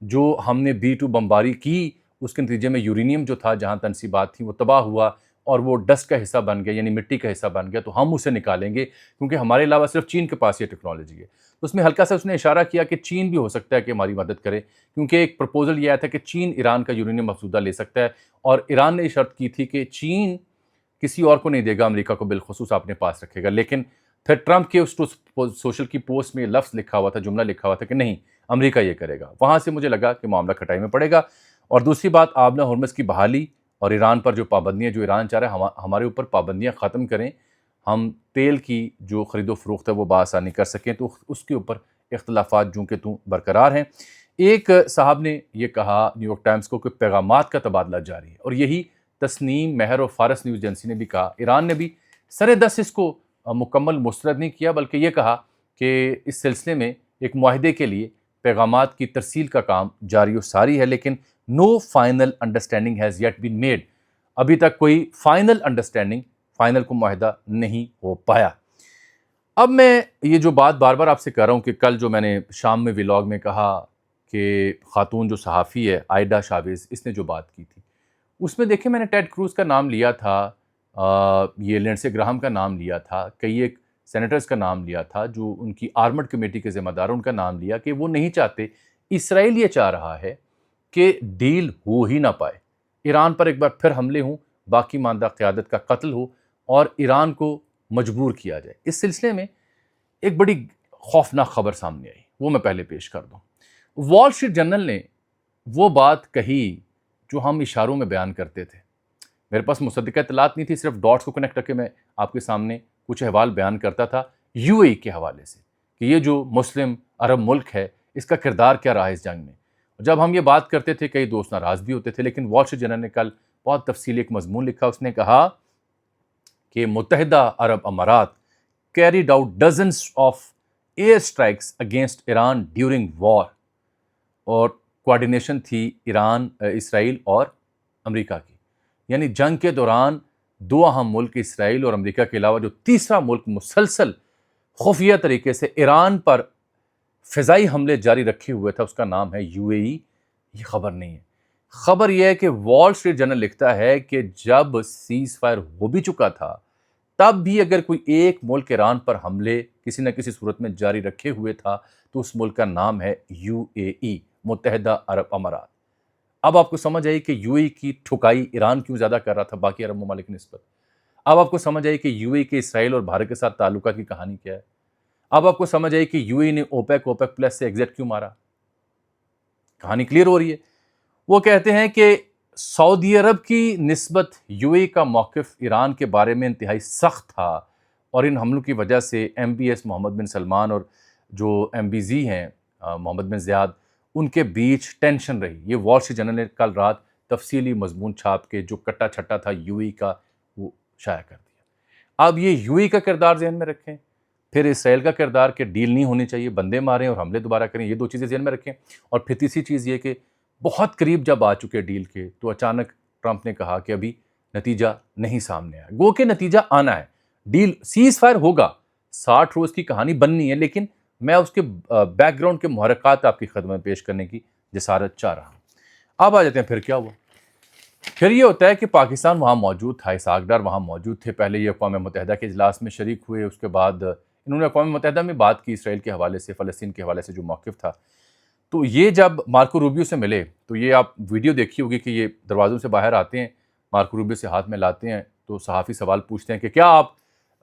جو ہم نے B-2 بمباری کی اس کے نتیجے میں یورینیم جو تھا جہاں تنصیبات تھیں وہ تباہ ہوا اور وہ ڈسٹ کا حصہ بن گیا، یعنی مٹی کا حصہ بن گیا، تو ہم اسے نکالیں گے کیونکہ ہمارے علاوہ صرف چین کے پاس یہ ٹیکنالوجی ہے۔ تو اس میں ہلکا سا اس نے اشارہ کیا کہ چین بھی ہو سکتا ہے کہ ہماری مدد کرے، کیونکہ ایک پرپوزل یہ آیا تھا کہ چین ایران کا یورینیم افزودہ لے سکتا ہے، اور ایران نے یہ شرط کی تھی کہ چین کسی اور کو نہیں دے گا، امریکہ کو بالخصوص اپنے پاس رکھے گا۔ لیکن پھر ٹرمپ کے اس سوشل کی پوسٹ میں یہ لفظ لکھا ہوا تھا، جملہ لکھا ہوا تھا کہ نہیں، امریکہ یہ کرے گا۔ وہاں سے مجھے لگا کہ معاملہ کھٹائی میں پڑے گا۔ اور دوسری بات، آبنہ ہرمز کی بحالی اور ایران پر جو پابندیاں جو ایران چاہ رہا ہے، ہمارے اوپر پابندیاں ختم کریں، ہم تیل کی جو خرید و فروخت ہے وہ بآسانی کر سکیں، تو اس کے اوپر اختلافات جوں کہ توں برقرار ہیں۔ ایک صاحب نے یہ کہا نیو یارک ٹائمز کو کہ پیغامات کا تبادلہ جاری ہے، اور یہی تسنیم، مہر اور فارس نیوز ایجنسی نے بھی کہا۔ ایران نے بھی سرِ دست اس کو مکمل مسترد نہیں کیا، بلکہ یہ کہا کہ اس سلسلے میں ایک معاہدے کے لیے پیغامات کی ترسیل کا کام جاری و ساری ہے، لیکن no final understanding has yet been made, ابھی تک کوئی فائنل انڈرسٹینڈنگ، فائنل کو معاہدہ نہیں ہو پایا۔ اب میں یہ جو بات بار بار آپ سے کہہ رہا ہوں کہ کل جو میں نے شام میں ولاگ میں کہا کہ خاتون جو صحافی ہے آئیڈا شاویز، اس نے جو بات کی تھی، اس میں دیکھیں میں نے ٹیڈ کروز کا نام لیا تھا، یہ لینڈسے گراہم کا نام لیا تھا، کئی ایک سینیٹرز کا نام لیا تھا جو ان کی آرمڈ کمیٹی کے ذمہ دار، ان کا نام لیا کہ وہ نہیں چاہتے، اسرائیل یہ چاہ رہا ہے کہ ڈیل ہو ہی نہ پائے، ایران پر ایک بار پھر حملے ہوں، باقی ماندہ قیادت کا قتل ہو اور ایران کو مجبور کیا جائے۔ اس سلسلے میں ایک بڑی خوفناک خبر سامنے آئی، وہ میں پہلے پیش کر دوں۔ وال اسٹریٹ جرنل نے وہ بات کہی جو ہم اشاروں میں بیان کرتے تھے، میرے پاس مصدقہ اطلاعات نہیں تھی، صرف ڈاٹس کو کنیکٹ کر کے میں آپ کے سامنے کچھ احوال بیان کرتا تھا یو اے ای کے حوالے سے کہ یہ جو مسلم عرب ملک ہے اس کا کردار کیا رہا ہے اس جنگ میں۔ جب ہم یہ بات کرتے تھے کئی دوست ناراض بھی ہوتے تھے، لیکن وال اسٹریٹ جرنل نے کل بہت تفصیلی ایک مضمون لکھا، اس نے کہا کہ متحدہ عرب امارات carried out dozens of air strikes against Iran during war, اور کوارڈینیشن تھی ایران، اسرائیل اور امریکہ کی، یعنی جنگ کے دوران دو اہم ملک اسرائیل اور امریکہ کے علاوہ جو تیسرا ملک مسلسل خفیہ طریقے سے ایران پر فضائی حملے جاری رکھے ہوئے تھا، اس کا نام ہے یو اے ای۔ یہ خبر نہیں ہے، خبر یہ ہے کہ وال اسٹریٹ جرنل لکھتا ہے کہ جب سیز فائر ہو بھی چکا تھا تب بھی اگر کوئی ایک ملک ایران پر حملے کسی نہ کسی صورت میں جاری رکھے ہوئے تھا تو اس ملک کا نام ہے یو اے ای، متحدہ عرب امارات۔ اب آپ کو سمجھ آئی کہ یو اے ای کی ٹھکائی ایران کیوں زیادہ کر رہا تھا باقی عرب ممالک کی نسبت۔ اب آپ کو سمجھ آئی کہ یو اے ای کے اسرائیل اور بھارت کے ساتھ تعلقات کی کہانی کیا ہے۔ اب آپ کو سمجھ آئی کہ یو اے ای نے اوپیک پلس سے ایگزٹ کیوں مارا۔ کہانی کلیئر ہو رہی ہے۔ وہ کہتے ہیں کہ سعودی عرب کی نسبت یو اے ای کا موقف ایران کے بارے میں انتہائی سخت تھا، اور ان حملوں کی وجہ سے ایم بی ایس محمد بن سلمان اور جو ایم بی زی ہیں محمد بن زیاد، ان کے بیچ ٹینشن رہی۔ یہ وال اسٹریٹ جرنل نے کل رات تفصیلی مضمون چھاپ کے جو کٹا چھٹا تھا یو اے ای کا وہ شائع کر دیا۔ اب یہ یو اے ای کا کردار ذہن میں رکھیں، پھر اسرائیل کا کردار کہ ڈیل نہیں ہونی چاہیے، بندے ماریں اور حملے دوبارہ کریں، یہ دو چیزیں ذہن میں رکھیں، اور پھر تیسری چیز یہ کہ بہت قریب جب آ چکے ڈیل کے تو اچانک ٹرمپ نے کہا کہ ابھی نتیجہ نہیں سامنے آیا، گو کہ نتیجہ آنا ہے، ڈیل سیز فائر ہوگا، 60 روز کی کہانی بننی ہے، لیکن میں اس کے بیک گراؤنڈ کے محرکات آپ کی خدمت میں پیش کرنے کی جسارت چاہ رہا ہوں۔ اب آ جاتے ہیں پھر کیا ہوا۔ پھر یہ ہوتا ہے کہ پاکستان وہاں موجود تھا، اسحاق ڈار وہاں موجود تھے، پہلے یہ اقوام متحدہ کے اجلاس میں شریک ہوئے، اس کے بعد انہوں نے اقوام متحدہ میں بات کی اسرائیل کے حوالے سے، فلسطین کے حوالے سے جو موقف تھا۔ تو یہ جب مارکو روبیو سے ملے تو یہ آپ ویڈیو دیکھی ہوگی کہ یہ دروازوں سے باہر آتے ہیں، مارکو روبیو سے ہاتھ میں لاتے ہیں، تو صحافی سوال پوچھتے ہیں کہ کیا آپ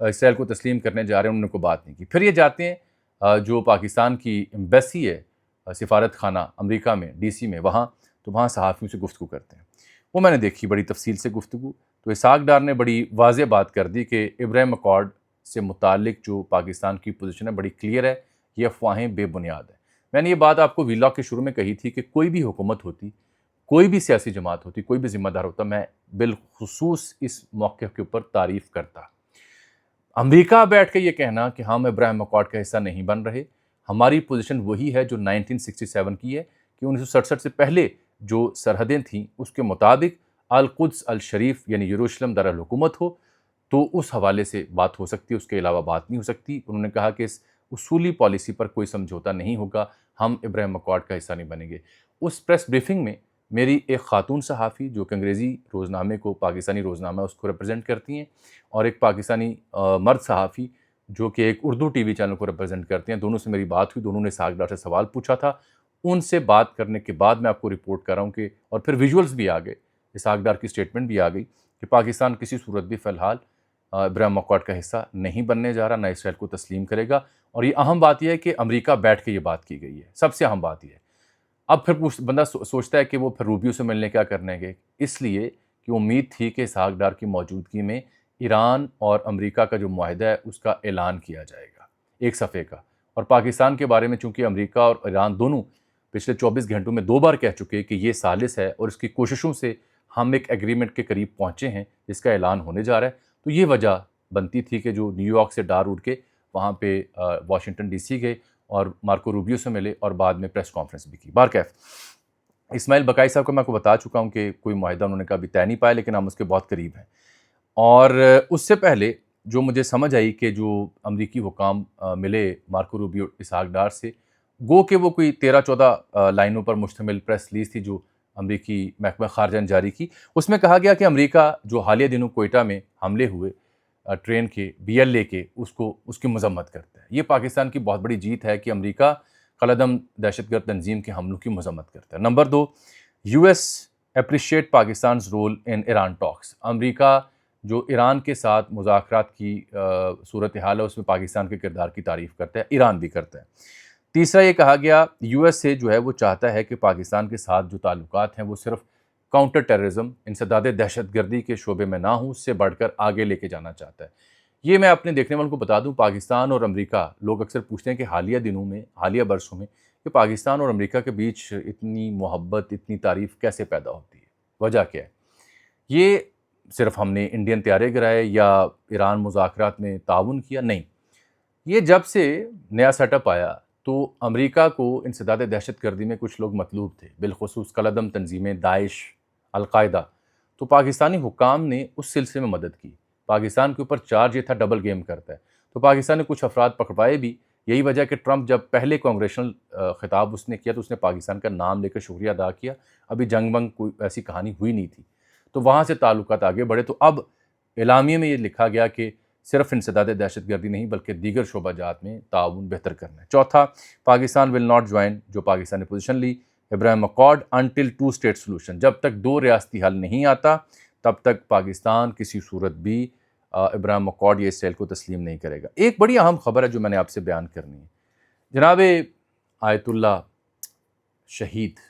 اسرائیل کو تسلیم کرنے جا رہے ہیں، انہوں نے کوئی بات نہیں کی۔ پھر یہ جاتے ہیں جو پاکستان کی ایمبیسی ہے، سفارت خانہ امریکہ میں ڈی سی میں، وہاں تو وہاں صحافیوں سے گفتگو کرتے ہیں، وہ میں نے دیکھی بڑی تفصیل سے گفتگو۔ تو اسحاق ڈار نے بڑی واضح بات کر دی کہ ابراہیم اکارڈ سے متعلق جو پاکستان کی پوزیشن ہے بڑی کلیئر ہے، یہ افواہیں بے بنیاد ہیں۔ میں نے یہ بات آپ کو ویلاگ کے شروع میں کہی تھی کہ کوئی بھی حکومت ہوتی، کوئی بھی سیاسی جماعت ہوتی، کوئی بھی ذمہ دار ہوتا، میں بالخصوص اس موقف کے اوپر تعریف کرتا۔ امریکہ بیٹھ کے یہ کہنا کہ ہم ابراہیم اکارڈ کا حصہ نہیں بن رہے، ہماری پوزیشن وہی ہے جو 1967 کی ہے کہ 1967 سے پہلے جو سرحدیں تھیں اس کے مطابق القدس الشریف یعنی یروشلم دارالحکومت ہو، تو اس حوالے سے بات ہو سکتی ہے، اس کے علاوہ بات نہیں ہو سکتی۔ انہوں نے کہا کہ اصولی پالیسی پر کوئی سمجھوتا نہیں ہوگا، ہم ابراہیم اکارڈ کا حصہ نہیں بنیں گے۔ اس پریس بریفنگ میں میری ایک خاتون صحافی جو کہ انگریزی روزنامے کو، پاکستانی روزنامہ ہے، اس کو ریپرزینٹ کرتی ہیں، اور ایک پاکستانی مرد صحافی جو کہ ایک اردو ٹی وی چینل کو ریپرزینٹ کرتے ہیں، دونوں سے میری بات ہوئی، دونوں نے اسحاق ڈار سے سوال پوچھا تھا۔ ان سے بات کرنے کے بعد میں آپ کو رپورٹ کر رہا ہوں کہ، اور پھر ویژولز بھی آ گئے، اسحاق ڈار کی سٹیٹمنٹ بھی آ گئی کہ پاکستان کسی صورت بھی فی الحال ابراہیم اکارڈ کا حصہ نہیں بننے جا رہا، نہ اسرائیل کو تسلیم کرے گا۔ اور یہ اہم بات یہ ہے کہ امریکہ بیٹھ کے یہ بات کی گئی ہے، سب سے اہم بات یہ ہے۔ اب پھر بندہ سوچتا ہے کہ وہ پھر روبیو سے ملنے کیا کرنے گئے، اس لیے کہ امید تھی کہ اسحاق ڈار کی موجودگی میں ایران اور امریکہ کا جو معاہدہ ہے اس کا اعلان کیا جائے گا، ایک صفحے کا۔ اور پاکستان کے بارے میں چونکہ امریکہ اور ایران دونوں پچھلے 24 گھنٹوں میں 2 بار کہہ چکے کہ یہ سازش ہے اور اس کی کوششوں سے ہم ایک ایگریمنٹ کے قریب پہنچے ہیں جس کا اعلان ہونے جا رہا ہے، تو یہ وجہ بنتی تھی کہ جو نیو یارک سے ڈار اڑ کے وہاں پہ واشنگٹن ڈی سی گئے اور مارکو روبیو سے ملے اور بعد میں پریس کانفرنس بھی کی۔ بہرکیف اسماعیل بقائی صاحب کو میں آپ کو بتا چکا ہوں کہ کوئی معاہدہ انہوں نے کبھی طے نہیں پایا، لیکن ہم اس کے بہت قریب ہیں۔ اور اس سے پہلے جو مجھے سمجھ آئی کہ جو امریکی حکام ملے مارکو روبیو اسحاق ڈار سے، گو کہ وہ کوئی 13-14 لائنوں پر مشتمل پریس ریلیز تھی جو امریکی محکمہ خارجہ نے جاری کی۔ اس میں کہا گیا کہ امریکہ جو حالیہ دنوں کوئٹہ میں حملے ہوئے ٹرین کے BLA کے، اس کی مذمت کرتا ہے۔ یہ پاکستان کی بہت بڑی جیت ہے کہ امریکہ قلعدم دہشت گرد تنظیم کے حملوں کی مذمت کرتا ہے۔ Number 2، US appreciate Pakistan's role in Iran talks. امریکہ جو ایران کے ساتھ مذاکرات کی صورتحال ہے اس میں پاکستان کے کردار کی تعریف کرتا ہے، ایران بھی کرتا ہے۔ تیسرا یہ کہا گیا USA جو ہے وہ چاہتا ہے کہ پاکستان کے ساتھ جو تعلقات ہیں وہ صرف کاؤنٹر ٹیررزم، انسداد دہشت گردی کے شعبے میں نہ ہوں، اس سے بڑھ کر آگے لے کے جانا چاہتا ہے۔ یہ میں اپنے دیکھنے والوں کو بتا دوں، پاکستان اور امریکہ، لوگ اکثر پوچھتے ہیں کہ حالیہ دنوں میں، حالیہ برسوں میں کہ پاکستان اور امریکہ کے بیچ اتنی محبت، اتنی تعریف کیسے پیدا ہوتی ہے، وجہ کیا ہے؟ یہ صرف ہم نے انڈین طیارے گرائے یا ایران مذاکرات میں تعاون کیا؟ نہیں، یہ جب سے نیا سیٹ اپ آیا تو امریکہ کو انسداد دہشت گردی میں کچھ لوگ مطلوب تھے، بالخصوص قلعدم تنظیمیں، داعش، القاعدہ، تو پاکستانی حکام نے اس سلسلے میں مدد کی۔ پاکستان کے اوپر چارج یہ تھا ڈبل گیم کرتا ہے، تو پاکستان نے کچھ افراد پکڑوائے بھی۔ یہی وجہ کہ ٹرمپ جب پہلے کانگریشنل خطاب اس نے کیا تو اس نے پاکستان کا نام لے کر شکریہ ادا کیا، ابھی جنگ ونگ کوئی ایسی کہانی ہوئی نہیں تھی، تو وہاں سے تعلقات آگے بڑھے۔ تو اب اعلامیے میں یہ لکھا گیا کہ صرف انسداد دہشت گردی نہیں بلکہ دیگر شعبہ جات میں تعاون بہتر کرنا ہے۔ چوتھا، پاکستان ول ناٹ جوائن، جو پاکستان نے پوزیشن لی، ابراہیم اکارڈ انٹل 2 اسٹیٹ سولوشن، جب تک 2 ریاستی حل نہیں آتا تب تک پاکستان کسی صورت بھی ابراہیم اکارڈ یا اسرائیل کو تسلیم نہیں کرے گا۔ ایک بڑی اہم خبر ہے جو میں نے آپ سے بیان کرنی ہے، جناب آیت اللہ شہید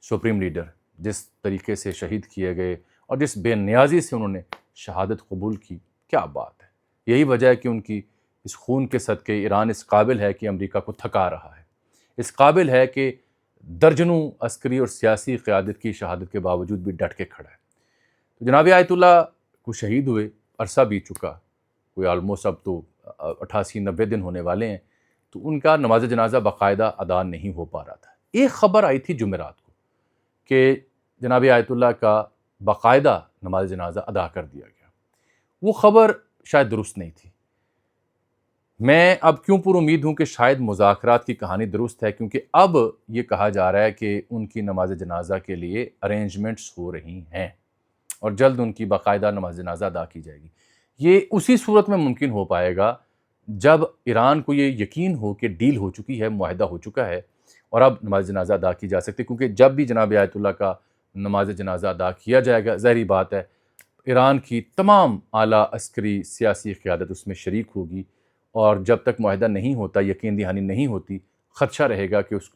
سپریم لیڈر جس طریقے سے شہید کیے گئے اور جس بے نیازی سے انہوں نے شہادت قبول کی، کیا بات ہے! یہی وجہ ہے کہ ان کی اس خون کے صدقے ایران اس قابل ہے کہ امریکہ کو تھکا رہا ہے، اس قابل ہے کہ درجنوں عسکری اور سیاسی قیادت کی شہادت کے باوجود بھی ڈٹ کے کھڑا ہے۔ تو جناب آیت اللہ کو شہید ہوئے عرصہ بیت چکا، کوئی آلموسٹ اب تو 88-90 دن ہونے والے ہیں، تو ان کا نماز جنازہ باقاعدہ ادا نہیں ہو پا رہا تھا۔ ایک خبر آئی تھی جمعرات کو کہ جناب آیت اللہ کا باقاعدہ نماز جنازہ ادا کر دیا گیا۔ وہ خبر شاید درست نہیں تھی۔ میں اب کیوں پر امید ہوں کہ شاید مذاکرات کی کہانی درست ہے، کیونکہ اب یہ کہا جا رہا ہے کہ ان کی نماز جنازہ کے لیے ارینجمنٹس ہو رہی ہیں اور جلد ان کی باقاعدہ نماز جنازہ ادا کی جائے گی۔ یہ اسی صورت میں ممکن ہو پائے گا جب ایران کو یہ یقین ہو کہ ڈیل ہو چکی ہے، معاہدہ ہو چکا ہے اور اب نماز جنازہ ادا کی جا سکتی ہے، کیونکہ جب بھی جناب آیت اللہ کا نماز جنازہ ادا کیا جائے گا، ظاہری بات ہے ایران کی تمام اعلیٰ عسکری سیاسی قیادت اس میں شریک ہوگی، اور جب تک معاہدہ نہیں ہوتا، یقین دہانی نہیں ہوتی، خدشہ رہے گا کہ اس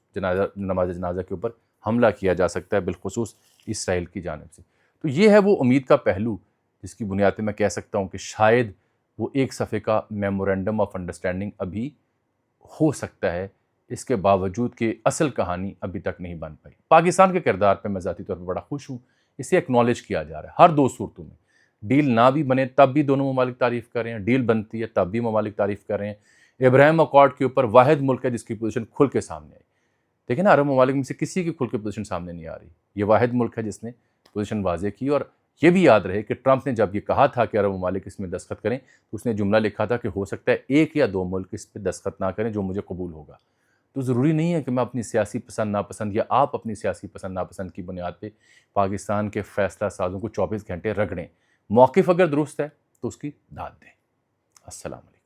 نماز جنازہ کے اوپر حملہ کیا جا سکتا ہے، بالخصوص اسرائیل کی جانب سے۔ تو یہ ہے وہ امید کا پہلو جس کی بنیاد پہ میں کہہ سکتا ہوں کہ شاید وہ ایک صفحے کا میمورنڈم آف انڈرسٹینڈنگ ابھی ہو سکتا ہے، اس کے باوجود کہ اصل کہانی ابھی تک نہیں بن پائی۔ پاکستان کے کردار پہ میں ذاتی طور پر بڑا خوش ہوں، اسے اکنالج کیا جا رہا ہے ہر 2 صورتوں میں۔ ڈیل نہ بھی بنے تب بھی دونوں ممالک تعریف کر رہے ہیں، ڈیل بنتی ہے تب بھی ممالک تعریف کر رہے ہیں۔ ابراہیم اکارڈ کے اوپر واحد ملک ہے جس کی پوزیشن کھل کے سامنے آئی۔ دیکھیں نا، عرب ممالک میں سے کسی کی کھل کے پوزیشن سامنے نہیں آ رہی، یہ واحد ملک ہے جس نے پوزیشن واضح کی، اور یہ بھی یاد رہے کہ ٹرمپ نے جب یہ کہا تھا کہ عرب ممالک اس میں دستخط کریں تو اس نے جملہ لکھا تھا کہ ہو سکتا ہے 1 یا 2 ملک اس پہ دستخط نہ کریں جو مجھے قبول ہوگا. تو ضروری نہیں ہے کہ میں اپنی سیاسی پسند ناپسند یا آپ اپنی سیاسی پسند ناپسند کی بنیاد پہ پاکستان کے فیصلہ سازوں کو 24 گھنٹے رگڑیں. موقف اگر درست ہے تو اس کی داد دیں. السلام علیکم.